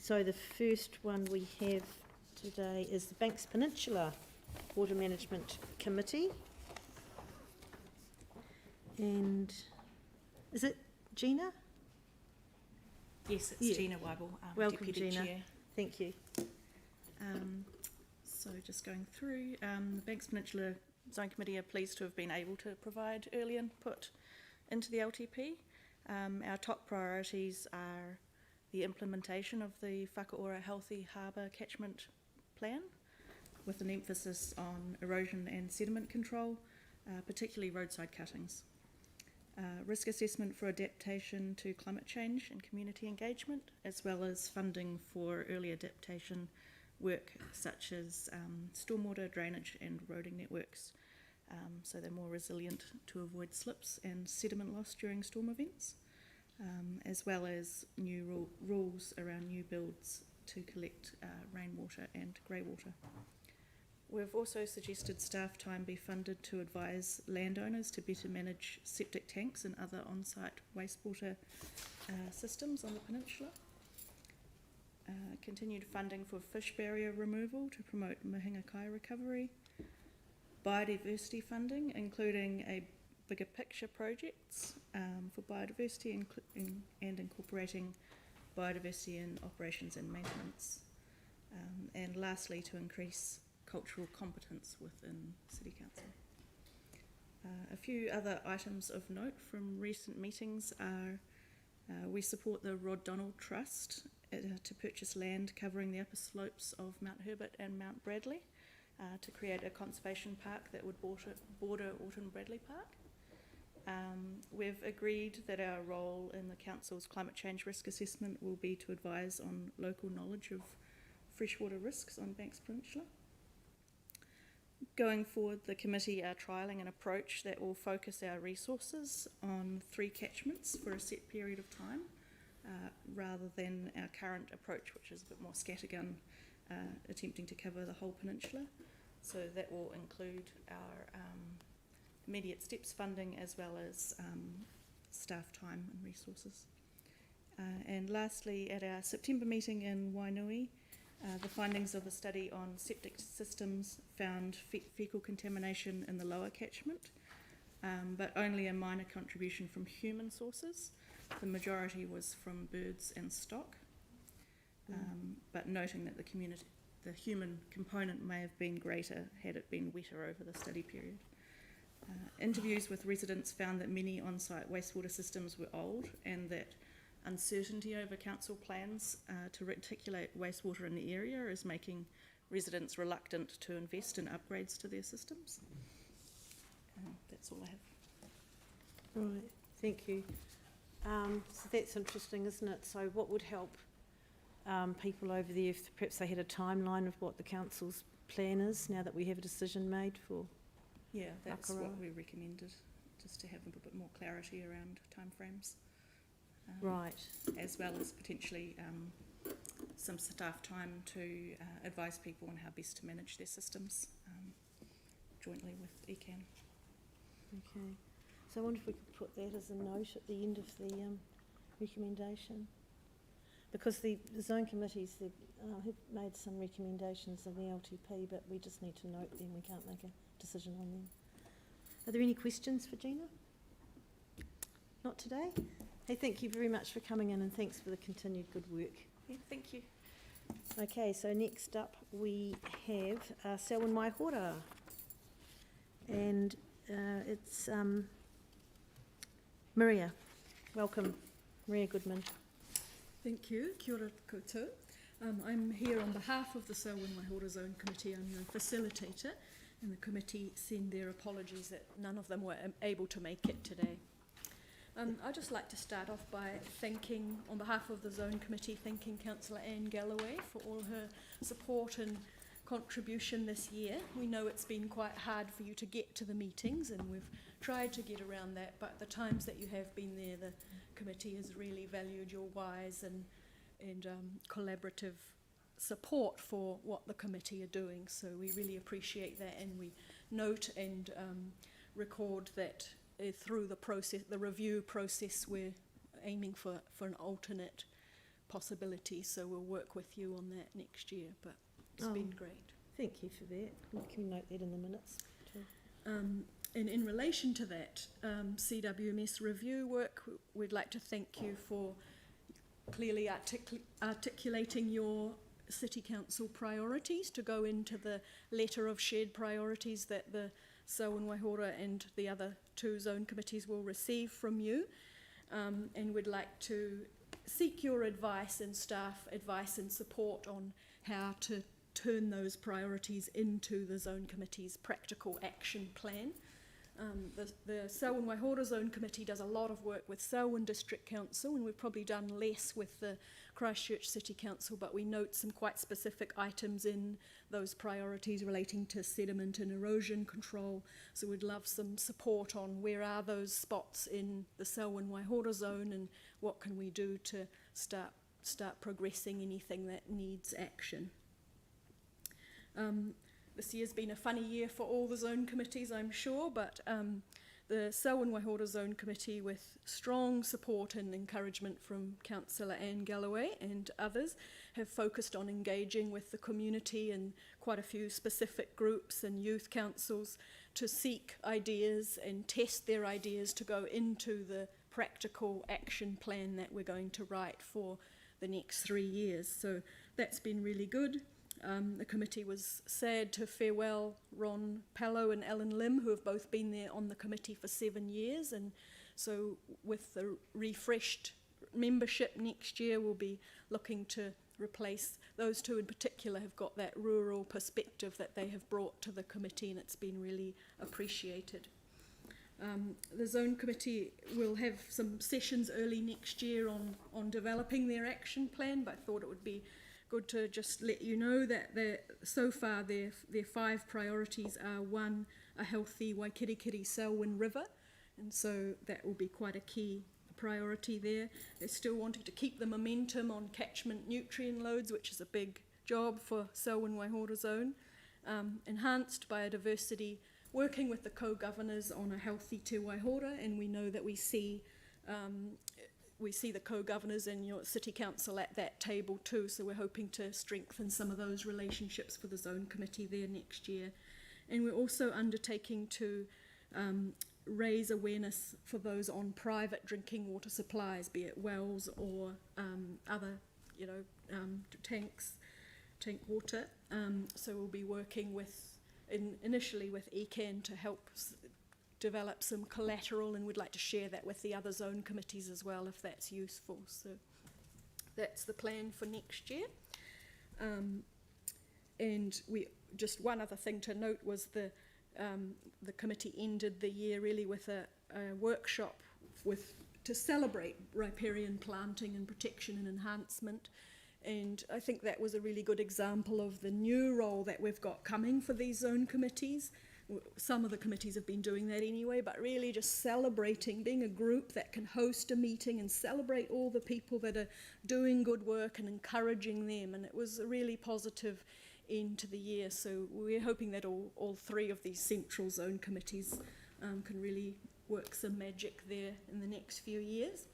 So the first one we have today is the Banks Peninsula Water Management Committee. And is it Gina? Yes, it's Gina Weibel, Welcome, Deputy Gina. Chair. Thank you. So just going through, the Banks Peninsula Zone Committee are pleased to have been able to provide early input into the LTP. Our top priorities are the implementation of the Whakaora Healthy Harbour Catchment Plan, with an emphasis on erosion and sediment control, particularly roadside cuttings. Risk assessment for adaptation to climate change and community engagement, as well as funding for early adaptation work such as stormwater, drainage and roading networks, so they're more resilient to avoid slips and sediment loss during storm events, as well as new rules around new builds to collect rainwater and grey water. We've also suggested staff time be funded to advise landowners to better manage septic tanks and other on-site wastewater systems on the peninsula. Continued funding for fish barrier removal to promote mahinga kai recovery. Biodiversity funding, including a bigger picture projects for biodiversity and incorporating biodiversity in operations and maintenance. And lastly, to increase cultural competence within City Council. A few other items of note from recent meetings are we support the Rod Donald Trust to purchase land covering the upper slopes of Mount Herbert and Mount Bradley to create a conservation park that would border Orton Bradley Park. We've agreed that our role in the Council's climate change risk assessment will be to advise on local knowledge of freshwater risks on Banks Peninsula. Going forward, the committee are trialling an approach that will focus our resources on 3 catchments for a set period of time, rather than our current approach, which is a bit more scattergun, attempting to cover the whole peninsula. So that will include our immediate steps funding as well as staff time and resources. And lastly, at our September meeting in Wainui, the findings of the study on septic systems found fecal contamination in the lower catchment, but only a minor contribution from human sources. The majority was from birds and stock, but noting that the human component may have been greater had it been wetter over the study period. Interviews with residents found that many on-site wastewater systems were old and that uncertainty over council plans to reticulate wastewater in the area is making residents reluctant to invest in upgrades to their systems. That's all I have. Right, thank you. So that's interesting, isn't it? So what would help people over there if perhaps they had a timeline of what the council's plan is now that we have a decision made for? Yeah, that's Whakaora. what we recommended, just to have a bit more clarity around timeframes. Right. As well as potentially some staff time to advise people on how best to manage their systems jointly with ECAN. Okay. So I wonder if we could put that as a note at the end of the recommendation. Because the zone committees have made some recommendations in the LTP, but we just need to note them. We can't make a decision on them. Are there any questions for Gina? Not today? Hey, thank you very much for coming in and thanks for the continued good work. Yeah, thank you. Okay, so next up we have Selwyn Waihora. And it's Maria. Welcome, Maria Goodman. Thank you. Kia ora koutou. I'm here on behalf of the Selwyn Waihora Zone Committee. I'm your facilitator, and the committee send their apologies that none of them were able to make it today. I'd just like to start off by thanking, on behalf of the Zone Committee, thanking Councillor Anne Galloway for all her support and contribution this year. We know it's been quite hard for you to get to the meetings, and we've tried to get around that, but the times that you have been there, the committee has really valued your wise and collaborative support for what the committee are doing. So we really appreciate that, and we note and record that through the process, the review process, we're aiming for an alternate possibilities. So we'll work with you on that next year, but it's Oh. been great. Thank you for that. Can we note that in the minutes too? And in relation to that CWMS review work, we'd like to thank you for clearly articulating your City Council priorities to go into the letter of shared priorities that the Selwyn Waihora and the other 2 zone committees will receive from you. And we'd like to seek your advice and staff advice and support on how to turn those priorities into the zone committee's practical action plan. The Selwyn Waihora Zone Committee does a lot of work with Selwyn District Council, and we've probably done less with the Christchurch City Council, but we note some quite specific items in those priorities relating to sediment and erosion control. So we'd love some support on where are those spots in the Selwyn Waihora Zone and what can we do to start progressing anything that needs action. This year's been a funny year for all the zone committees, I'm sure, but the Selwyn Waihora Zone Committee, with strong support and encouragement from Councillor Anne Galloway and others, have focused on engaging with the community and quite a few specific groups and youth councils to seek ideas and test their ideas to go into the practical action plan that we're going to write for the next 3 years. So that's been really good. The committee was sad to farewell Ron Pallow and Alan Lim, who have both been there on the committee for 7 years, and so with the refreshed membership next year we'll be looking to replace those 2 in particular. Have got that rural perspective that they have brought to the committee, and it's been really appreciated. The Zone Committee will have some sessions early next year on developing their action plan, but I thought it would be good to just let you know that so far their 5 priorities are: 1, a healthy Waikirikiri Selwyn River, and so that will be quite a key priority there. They're still wanting to keep the momentum on catchment nutrient loads, which is a big job for Selwyn Waihora Zone. Enhanced biodiversity, working with the co-governors on a healthy Te Waihora, and we know that we see the co-governors and your city council at that table too, so we're hoping to strengthen some of those relationships for the zone committee there next year. And we're also undertaking to raise awareness for those on private drinking water supplies, be it wells or other tank water. So we'll be working initially with ECAN to help develop some collateral, and we'd like to share that with the other zone committees as well if that's useful. So that's the plan for next year. And just one other thing to note was the committee ended the year really with a workshop to celebrate riparian planting and protection and enhancement. And I think that was a really good example of the new role that we've got coming for these zone committees. Some of the committees have been doing that anyway, but really just celebrating, being a group that can host a meeting and celebrate all the people that are doing good work and encouraging them. And it was a really positive end to the year. So we're hoping that all 3 of these central zone committees can really work some magic there in the next few years.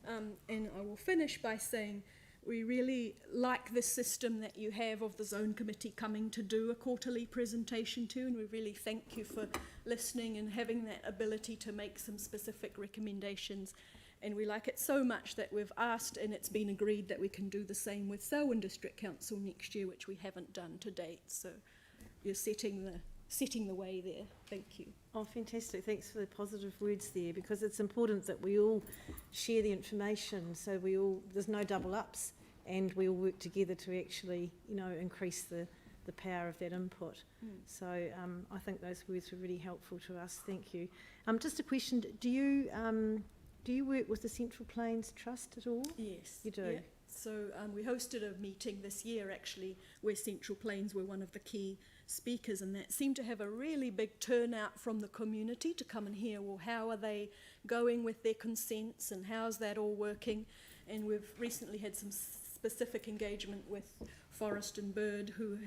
And I will finish by saying we really like this system that you have of the Zone Committee coming to do a quarterly presentation to, and we really thank you for listening and having that ability to make some specific recommendations. And we like it so much that we've asked, and it's been agreed that we can do the same with Selwyn District Council next year, which we haven't done to date. So you're setting the way there. Thank you. Oh, fantastic. Thanks for the positive words there, because it's important that we all share the information, so there's no double ups, and we all work together to actually, increase the power of that input. So I think those words were really helpful to us. Thank you. Just a question, do you work with the Central Plains Trust at all? Yes. You do? Yeah. So we hosted a meeting this year actually where Central Plains were one of the key speakers, and that seemed to have a really big turnout from the community to come and hear, well, how are they going with their consents and how's that all working? And we've recently had some specific engagement with Forest and Bird, who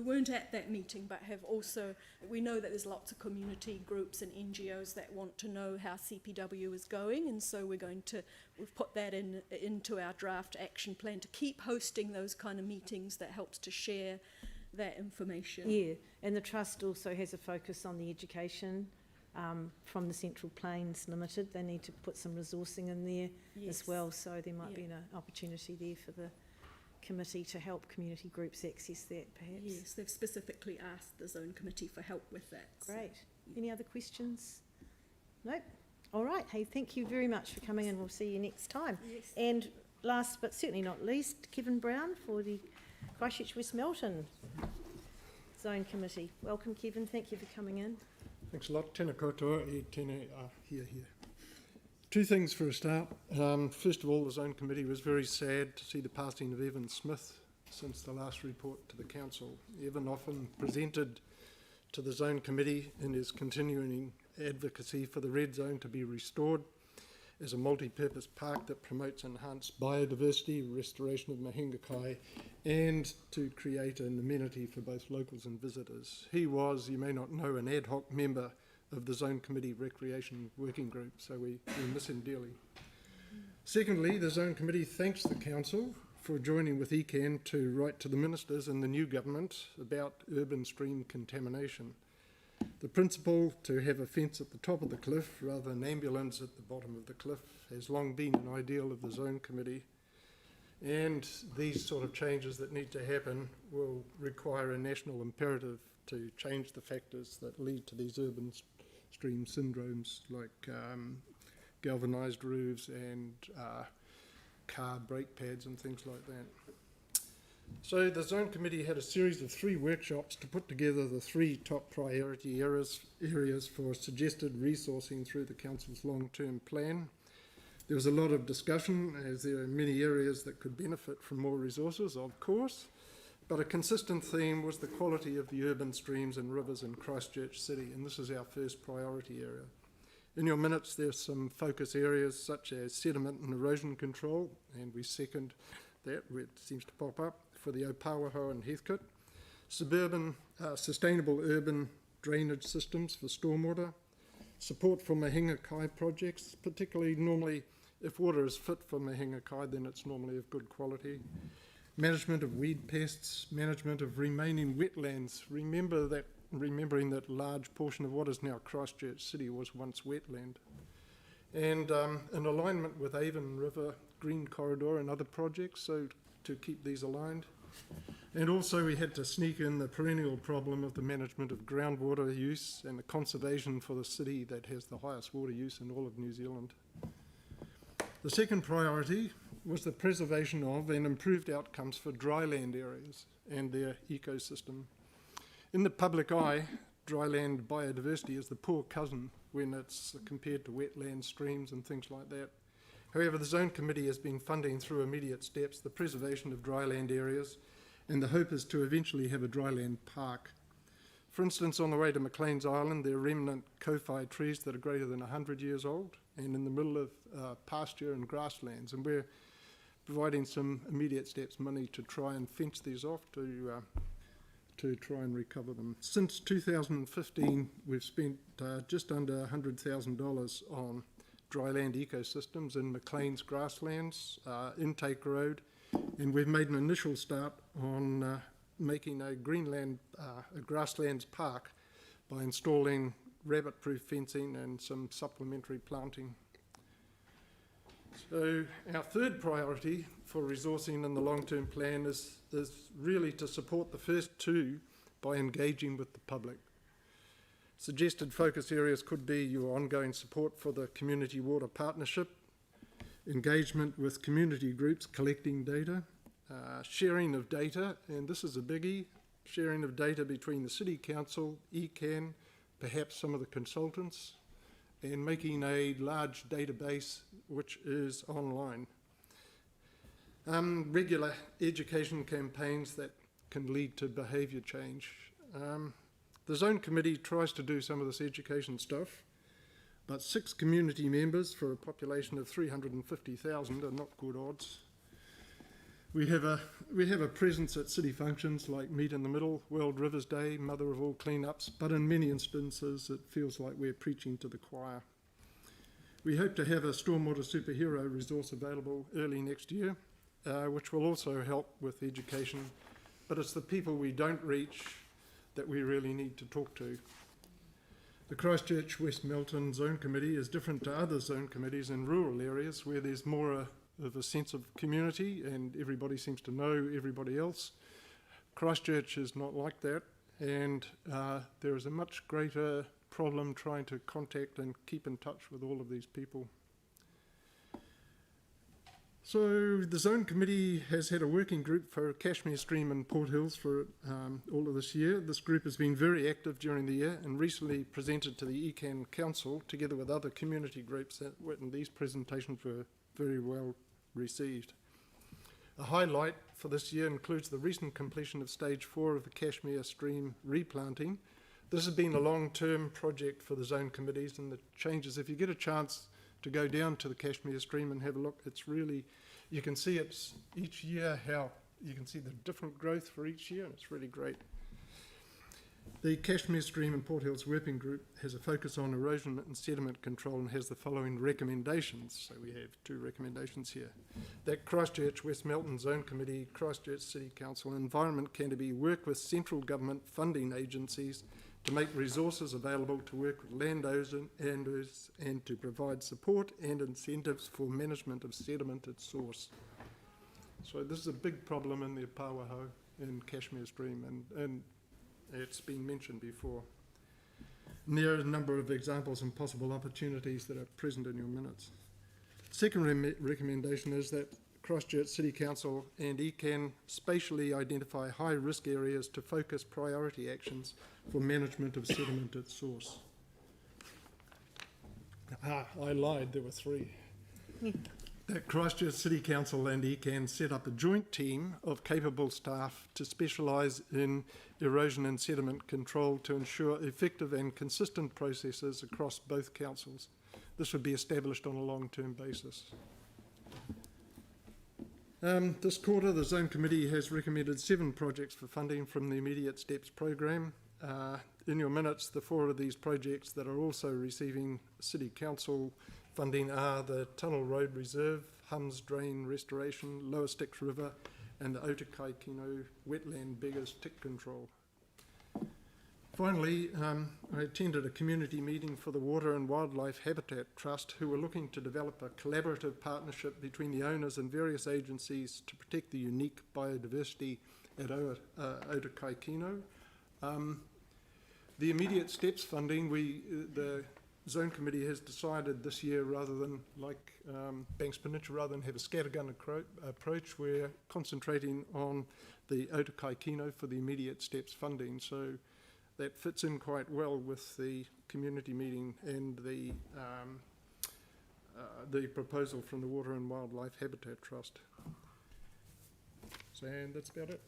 weren't at that meeting, but have also, we know that there's lots of community groups and NGOs that want to know how CPW is going, and so we've put that into our draft action plan to keep hosting those kind of meetings that helps to share that information. Yeah, and the Trust also has a focus on the education from the Central Plains Limited. They need to put some resourcing in there as well, so there might be an opportunity there for the committee to help community groups access that, perhaps. Yes, they've specifically asked the Zone Committee for help with that. Great. Any other questions? Nope. All right. Hey, thank you very much for coming, and we'll see you next time. Yes. And last but certainly not least, Kevin Brown for the Christchurch West Melton Zone Committee. Welcome, Kevin. Thank you for coming in. Thanks a lot. Tēnā koutou e tēnā here. Two things for a start. First of all, the Zone Committee was very sad to see the passing of Evan Smith since the last report to the Council. Evan often presented to the Zone Committee in his continuing advocacy for the Red Zone to be restored as a multi-purpose park that promotes enhanced biodiversity, restoration of Mahinga Kai, and to create an amenity for both locals and visitors. He was, you may not know, an ad hoc member of the Zone Committee Recreation Working Group, so we miss him dearly. Secondly, the Zone Committee thanks the Council for joining with ECAN to write to the ministers and the new government about urban stream contamination. The principle to have a fence at the top of the cliff rather than ambulance at the bottom of the cliff has long been an ideal of the Zone Committee, and these sort of changes that need to happen will require a national imperative to change the factors that lead to these urban stream syndromes like galvanised roofs and car brake pads and things like that. So the Zone Committee had a series of 3 workshops to put together the 3 top priority areas for suggested resourcing through the Council's long-term plan. There was a lot of discussion, as there are many areas that could benefit from more resources, of course, but a consistent theme was the quality of the urban streams and rivers in Christchurch City, and this is our first priority area. In your minutes, there's some focus areas such as sediment and erosion control, and we second that where it seems to pop up, for the Opawaho and Heathcote. Suburban, sustainable urban drainage systems for stormwater. Support for Mahinga Kai projects, particularly normally if water is fit for Mahinga Kai, then it's normally of good quality. Management of weed pests, management of remaining wetlands. Remembering that large portion of what is now Christchurch City was once wetland. And an alignment with Avon River Green Corridor and other projects, so to keep these aligned. And also we had to sneak in the perennial problem of the management of groundwater use and the conservation for the city that has the highest water use in all of New Zealand. The second priority was the preservation of and improved outcomes for dryland areas and their ecosystem. In the public eye, dryland biodiversity is the poor cousin when it's compared to wetland streams and things like that. However, the Zone Committee has been funding through immediate steps the preservation of dryland areas, and the hope is to eventually have a dryland park. For instance, on the way to McLean's Island, there are remnant kowhai trees that are greater than 100 years old and in the middle of pasture and grasslands, and we're providing some immediate steps, money to try and fence these off to try and recover them. Since 2015, we've spent just under $100,000 on dryland ecosystems in McLean's grasslands, Intake Road, and we've made an initial start on making a grasslands park by installing rabbit-proof fencing and some supplementary planting. So our third priority for resourcing in the long-term plan is really to support the first 2 by engaging with the public. Suggested focus areas could be your ongoing support for the Community Water Partnership, engagement with community groups collecting data, sharing of data, and this is a biggie, sharing of data between the City Council, ECAN, perhaps some of the consultants, and making a large database which is online. Regular education campaigns that can lead to behaviour change. The Zone Committee tries to do some of this education stuff, but 6 community members for a population of 350,000 are not good odds. We have a presence at city functions like Meet in the Middle, World Rivers Day, Mother of All Cleanups, but in many instances it feels like we're preaching to the choir. We hope to have a stormwater superhero resource available early next year, which will also help with education, but it's the people we don't reach that we really need to talk to. The Christchurch West Melton Zone Committee is different to other zone committees in rural areas where there's more of a sense of community and everybody seems to know everybody else. Christchurch is not like that, and there is a much greater problem trying to contact and keep in touch with all of these people. So the Zone Committee has had a working group for Cashmere Stream and Port Hills for all of this year. This group has been very active during the year and recently presented to the ECAN Council together with other community groups, and these presentations were very well received. A highlight for this year includes the recent completion of stage 4 of the Cashmere Stream replanting. This has been a long-term project for the Zone Committees, and the changes, if you get a chance to go down to the Cashmere Stream and have a look, it's really, you can see it's each year how you can see the different growth for each year, and it's really great. The Cashmere Stream and Port Hills Working Group has a focus on erosion and sediment control and has the following recommendations. So we have 2 recommendations here. That Christchurch West Melton Zone Committee, Christchurch City Council and Environment Canterbury work with central government funding agencies to make resources available to work with landowners and to provide support and incentives for management of sediment at source. So this is a big problem in the Pāwaho in Cashmere Stream, and it's been mentioned before. And there are a number of examples and possible opportunities that are present in your minutes. Second recommendation is that Christchurch City Council and ECAN spatially identify high-risk areas to focus priority actions for management of sediment at source. I lied, there were 3. That Christchurch City Council and ECAN set up a joint team of capable staff to specialise in erosion and sediment control to ensure effective and consistent processes across both councils. This would be established on a long-term basis. This quarter, the Zone Committee has recommended 7 projects for funding from the Immediate Steps programme. In your minutes, the 4 of these projects that are also receiving City Council funding are the Tunnel Road Reserve, Hums Drain Restoration, Lower Styx River, and the Otakaikino Wetland Beggars Tick Control. Finally, I attended a community meeting for the Water and Wildlife Habitat Trust, who were looking to develop a collaborative partnership between the owners and various agencies to protect the unique biodiversity at Otakaikino. The Immediate Steps funding, the Zone Committee has decided this year, rather than like Banks Peninsula, rather than have a scattergun approach, we're concentrating on the Otakaikino for the Immediate Steps funding. So that fits in quite well with the community meeting and the proposal from the Water and Wildlife Habitat Trust. So, and that's about it.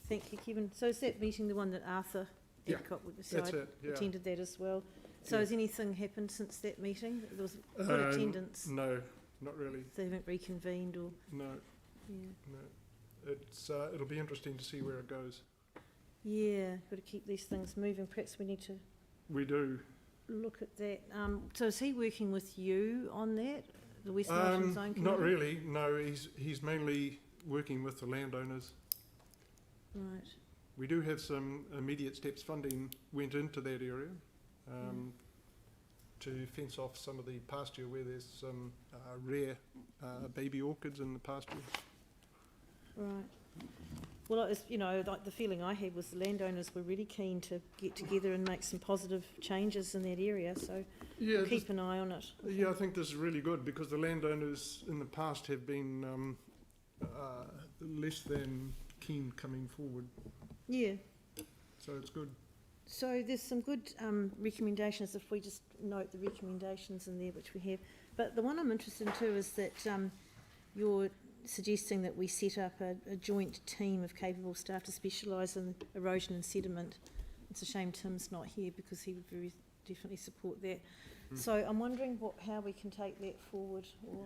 Thank you, Kevin. So is that meeting the one that Arthur Yeah, Epcot with the that's side it, yeah. attended that as well? So Yeah. has anything happened since that meeting? There was good attendance. No, not really. They haven't reconvened or, No, yeah. no. It's it'll be interesting to see where it goes. Yeah, got to keep these things moving. Perhaps we need to We do. look at that. So is he working with you on that, the West Melton Zone Committee? Not really. No, he's mainly working with the landowners. Right. We do have some Immediate Steps funding went into that area to fence off some of the pasture where there's some rare baby orchids in the pasture. Right. Well, it's, you know, like the feeling I had was the landowners were really keen to get together and make some positive changes in that area, so Yeah, we'll keep an eye on it. yeah, I think this is really good because the landowners in the past have been less than keen coming forward, Yeah. so it's good. So there's some good recommendations, if we just note the recommendations in there, which we have. But the one I'm interested in too is that you're suggesting that we set up a joint team of capable staff to specialise in erosion and sediment. It's a shame Tim's not here because he would very definitely support that. So I'm wondering how we can take that forward. Or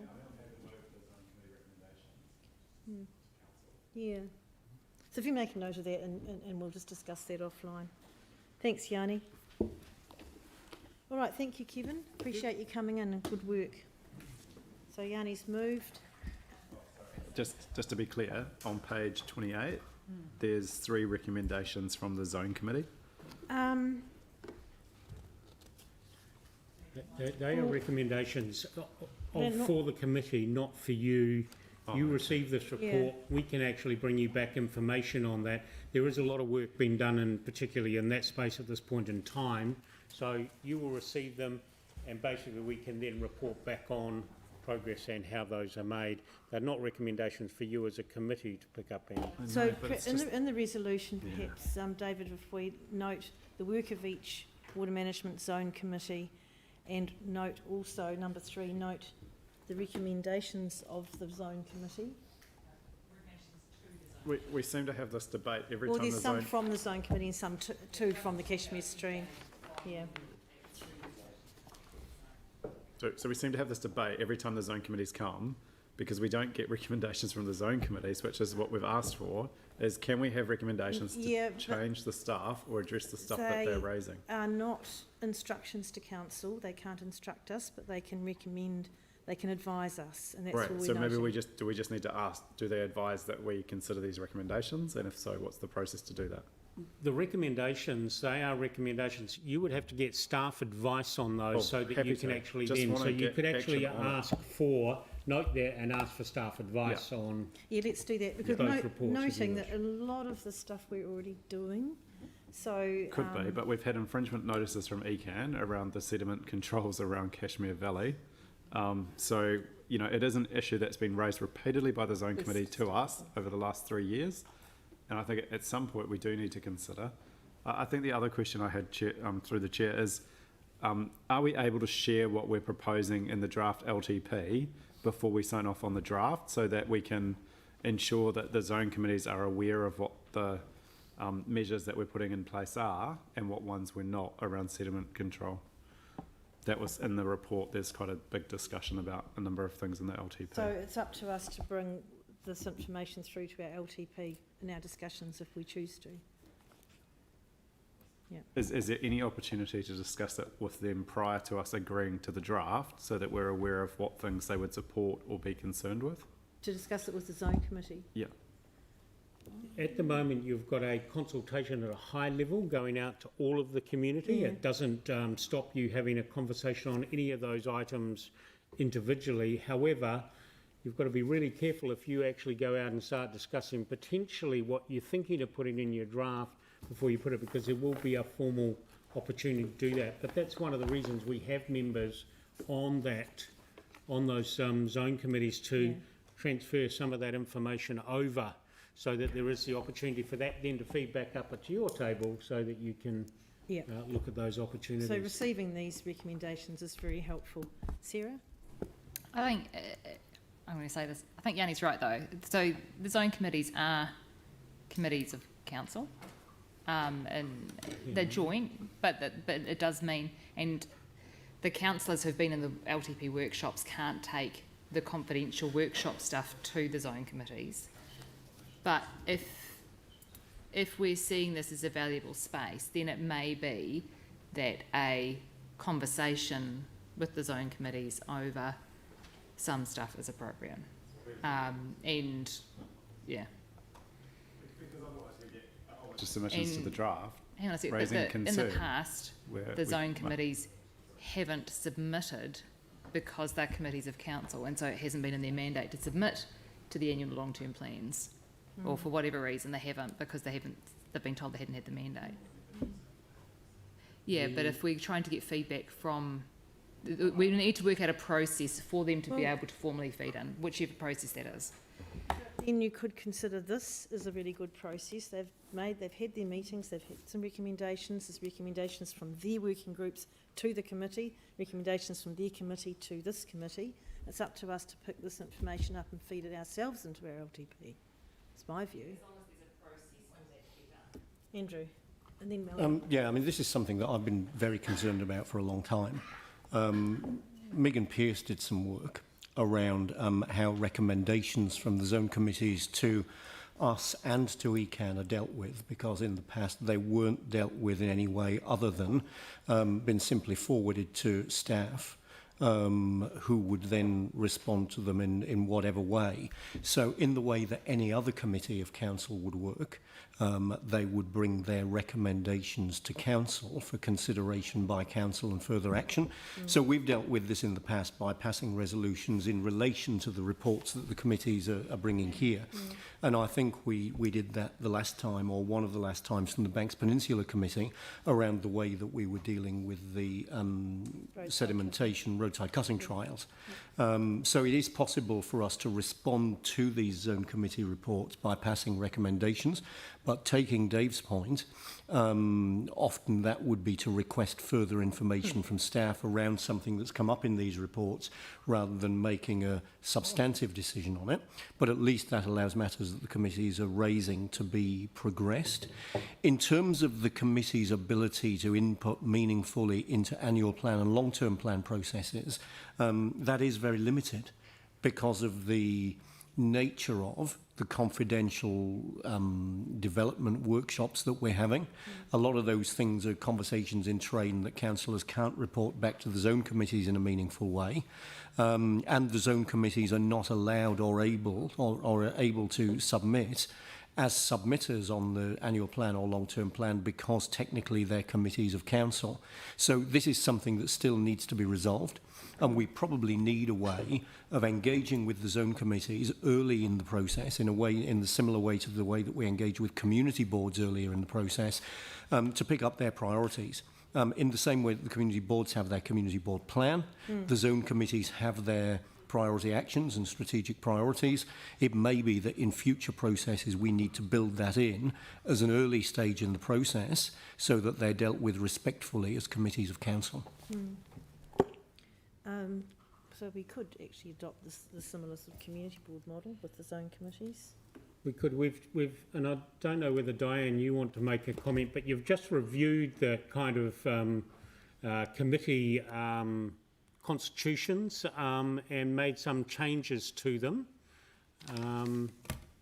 Yeah. So if you make a note of that and we'll just discuss that offline. Thanks, Yanni. All right, thank you, Kevin. Appreciate you coming in and good work. So Yanni's moved. Just to be clear, on page 28, there's 3 recommendations from the zone committee. They are recommendations They're not- for the committee, not for you. You receive this report, we can actually bring you back information on that. There is a lot of work being done, and particularly in that space at this point in time. So you will receive them, and basically we can then report back on progress and how those are made. They're not recommendations for you as a committee to pick up on. So in the resolution, perhaps, David, if we note the work of each Water Management Zone Committee, and note also, number 3, note the recommendations of the Zone Committee. We seem to have this debate every Well, time the there's some zone... from the Zone Committee and some two from the Cashmere stream. Yeah. So we seem to have this debate every time the zone committees come, because we don't get recommendations from the zone committees, which is what we've asked for, is can we have recommendations to change the staff or address the stuff that they're raising? Are not instructions to council. They can't instruct us, but they can recommend, they can advise us, and that's Right, all we're so maybe noting. we just need to ask, do they advise that we consider these recommendations? And if so, what's the process to do that? The recommendations, they are recommendations. You would have to get staff advice on those so that happy you can to. actually Just then, wanna so you get could actually action on it. ask for, note there and ask for staff advice on. Yeah, let's do that, because Both reports, if noting you that a lot of the stuff we're already doing, so... Could be, but we've had infringement notices from ECAN around the sediment controls around Cashmere Valley. So, you know, it is an issue that's been raised repeatedly by the zone committee to us over the last 3 years. And I think at some point we do need to consider. I think the other question I had through the chair is, are we able to share what we're proposing in the draft LTP before we sign off on the draft, so that we can ensure that the zone committees are aware of what the measures that we're putting in place are and what ones we're not around sediment control? That was in the report. There's quite a big discussion about a number of things in the LTP. So it's up to us to bring this information through to our LTP in our discussions if we choose to. Yeah. Is there any opportunity to discuss it with them prior to us agreeing to the draft, so that we're aware of what things they would support or be concerned with? To discuss it with the zone committee? Yeah. At the moment, you've got a consultation at a high level going out to all of the community. Yeah. It doesn't stop you having a conversation on any of those items individually. However, you've got to be really careful if you actually go out and start discussing potentially what you're thinking of putting in your draft before you put it, because there will be a formal opportunity to do that. But that's one of the reasons we have members on those zone committees to transfer some of that information over, so that there is the opportunity for that then to feed back up at your table, so that you can look at those opportunities. So receiving these recommendations is very helpful. Sarah? I think, I'm going to say this, I think Yanni's right though. So the zone committees are committees of council, and they're joint, but it does mean, and the councillors who've been in the LTP workshops can't take the confidential workshop stuff to the zone committees. But if we're seeing this as a valuable space, then it may be that a conversation with the zone committees over some stuff is appropriate. And yeah. Just submissions to the draft. Hang on a second. Raising In the concern past, the zone committees haven't submitted because they're committees of council, and so it hasn't been in their mandate to submit to the annual long-term plans, or for whatever reason they haven't, because they've been told they hadn't had the mandate. Yeah, but if we're trying to get feedback from, we need to work out a process for them to be able to formally feed in, whichever process that is. Then you could consider this as a really good process. They've had their meetings, they've had some recommendations. There's recommendations from their working groups to the committee, recommendations from their committee to this committee. It's up to us to pick this information up and feed it ourselves into our LTP. It's my view. As long as there's a process for that to be done. Andrew, and then Melanie. Yeah, I mean, this is something that I've been very concerned about for a long time. Megan Pearce did some work around how recommendations from the zone committees to us and to ECAN are dealt with, because in the past they weren't dealt with in any way other than been simply forwarded to staff, who would then respond to them in whatever way. So in the way that any other committee of council would work, they would bring their recommendations to council for consideration by council and further action. So we've dealt with this in the past by passing resolutions in relation to the reports that the committees are bringing here. And I think we did that the last time, or one of the last times, from the Banks Peninsula Committee, around the way that we were dealing with the sedimentation roadside cutting trials. So it is possible for us to respond to these zone committee reports by passing recommendations, but taking Dave's point, often that would be to request further information from staff around something that's come up in these reports, rather than making a substantive decision on it. But at least that allows matters that the committees are raising to be progressed. In terms of the committee's ability to input meaningfully into annual plan and long-term plan processes, that is very limited because of the nature of the confidential development workshops that we're having. A lot of those things are conversations in train that councillors can't report back to the zone committees in a meaningful way, and the zone committees are not allowed or able to submit as submitters on the annual plan or long-term plan, because technically they're committees of council. So this is something that still needs to be resolved, and we probably need a way of engaging with the zone committees early in the process, in the similar way to the way that we engage with community boards earlier in the process, to pick up their priorities. In the same way that the community boards have their community board plan, the zone committees have their priority actions and strategic priorities. It may be that in future processes we need to build that in as an early stage in the process, so that they're dealt with respectfully as committees of council. So we could actually adopt the similar sort of community board model with the zone committees. We could. We've, and I don't know whether Diane, you want to make a comment, but you've just reviewed the kind of committee constitutions and made some changes to them.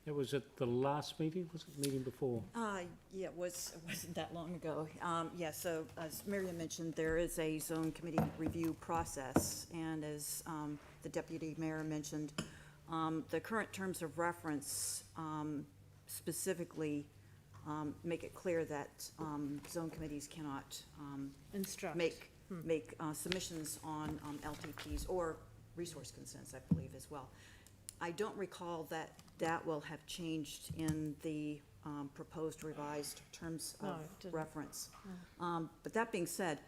It was at the last meeting, was it the meeting before? Yeah, it wasn't that long ago. Yeah, so as Miriam mentioned, there is a zone committee review process, and as the Deputy Mayor mentioned, the current terms of reference specifically make it clear that zone committees cannot Instruct. make submissions on LTPs or resource consents, I believe, as well. I don't recall that that will have changed in the proposed revised terms of reference. But that being said,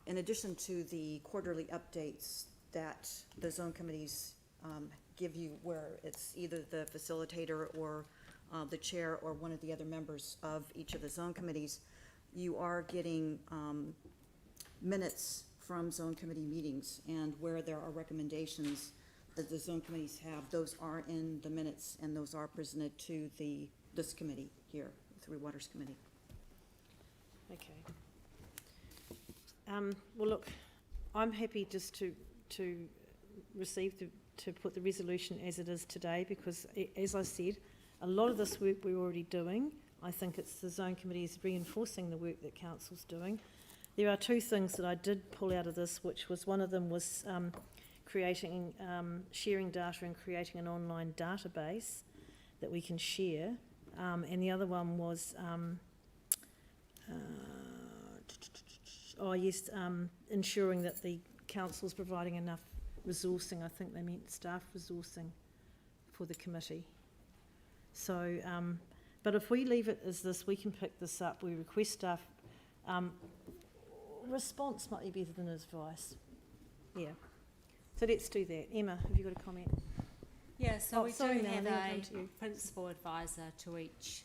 in addition to the quarterly updates that the zone committees give you, where it's either the facilitator or the chair or one of the other members of each of the zone committees, you are getting minutes from zone committee meetings, and where there are recommendations that the zone committees have, those are in the minutes, and those are presented to this committee here, the Three Waters Committee. Okay. Well, look, I'm happy just to put the resolution as it is today, because as I said, a lot of this work we're already doing. I think it's the zone committees reinforcing the work that council's doing. There are two things that I did pull out of this, which was, one of them was sharing data and creating an online database that we can share, and the other one was ensuring that the council's providing enough resourcing. I think they meant staff resourcing for the committee. So, but if we leave it as this, we can pick this up. We request staff. Response might be better than advice. Yeah. So let's do that. Emma, have you got a comment? Yeah, so we do have Melanie, a principal advisor to each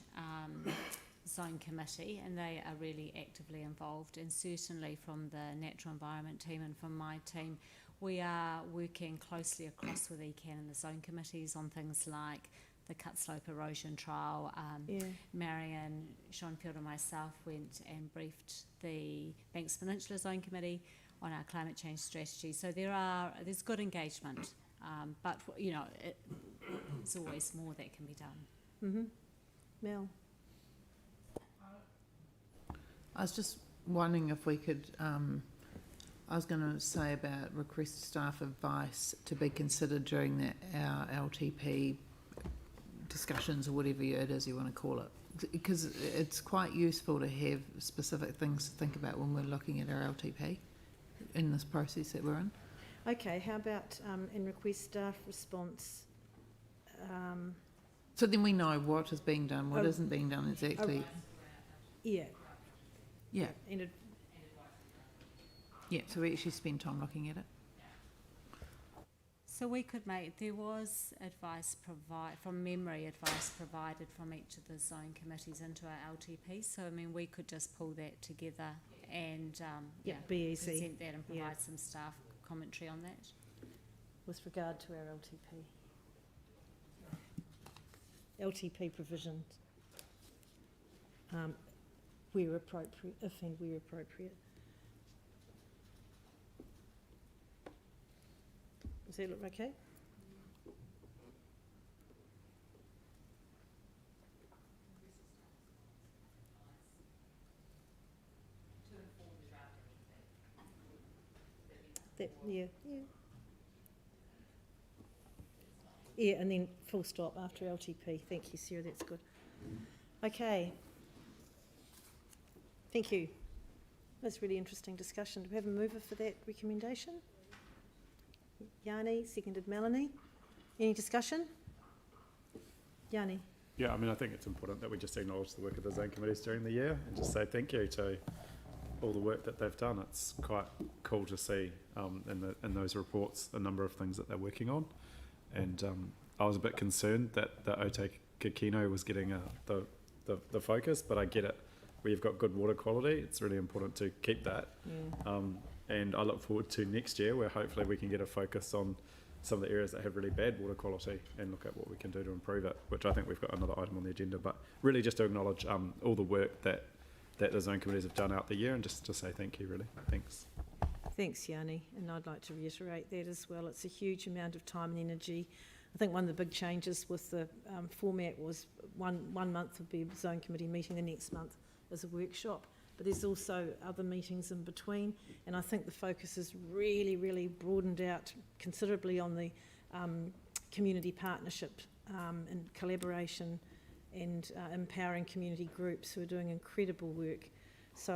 zone committee, and they are really actively involved, and certainly from the natural environment team and from my team, we are working closely across with ECAN and the zone committees on things like the cut slope erosion trial. Marion, Schoenfield and myself went and briefed the Banks Peninsula Zone Committee on our climate change strategy. So there's good engagement But, you know, it's always more that can be done. Mm-hmm. Mel? I was just wondering if we could, I was going to say about request staff advice to be considered during our LTP discussions, or whatever it is you want to call it, because it's quite useful to have specific things to think about when we're looking at our LTP in this process that we're in. Okay, how about in request staff response? So then we know what is being done, what isn't being done exactly. Yeah. Yeah, And yeah. So we actually spend time looking at it. So we could make, there was advice from memory, advice provided from each of the zone committees into our LTP. So, I mean, we could just pull that together and be easy. present that and provide some staff commentary on that. With regard to our LTP provisions, where appropriate, if and where appropriate. Does that look okay? Yeah, and then full stop after LTP. Thank you, Sarah, that's good. Okay. Thank you. That's really interesting discussion. Do we have a mover for that recommendation? Yanni, seconded Melanie. Any discussion? Yanni? Yeah, I mean, I think it's important that we just acknowledge the work of the zone committees during the year and just say thank you to all the work that they've done. It's quite cool to see in those reports the number of things that they're working on. And I was a bit concerned that the Ote Kikino was getting the focus, but I get it. We've got good water quality. It's really important to keep that. Yeah. And I look forward to next year where hopefully we can get a focus on some of the areas that have really bad water quality and look at what we can do to improve it, which I think we've got another item on the agenda. But really just to acknowledge all the work that the zone committees have done out the year and just to say thank you, really. Thanks. Thanks, Yanni, and I'd like to reiterate that as well. It's a huge amount of time and energy. I think one of the big changes with the format was one month would be a zone committee meeting, the next month as a workshop, but there's also other meetings in between, and I think the focus is really, really broadened out considerably on the community partnership and collaboration and empowering community groups who are doing incredible work. So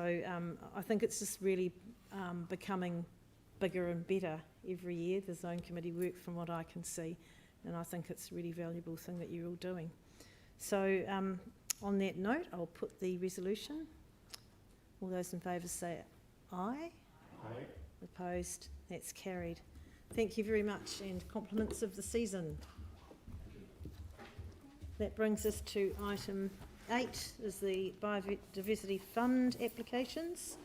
I think it's just really becoming bigger and better every year, the zone committee work, from what I can see, and I think it's a really valuable thing that you're all doing. So on that note, I'll put the resolution. All those in favour say aye. Aye. Opposed? That's carried. Thank you very much, and compliments of the season. That brings us to item 8, is the Biodiversity Fund applications.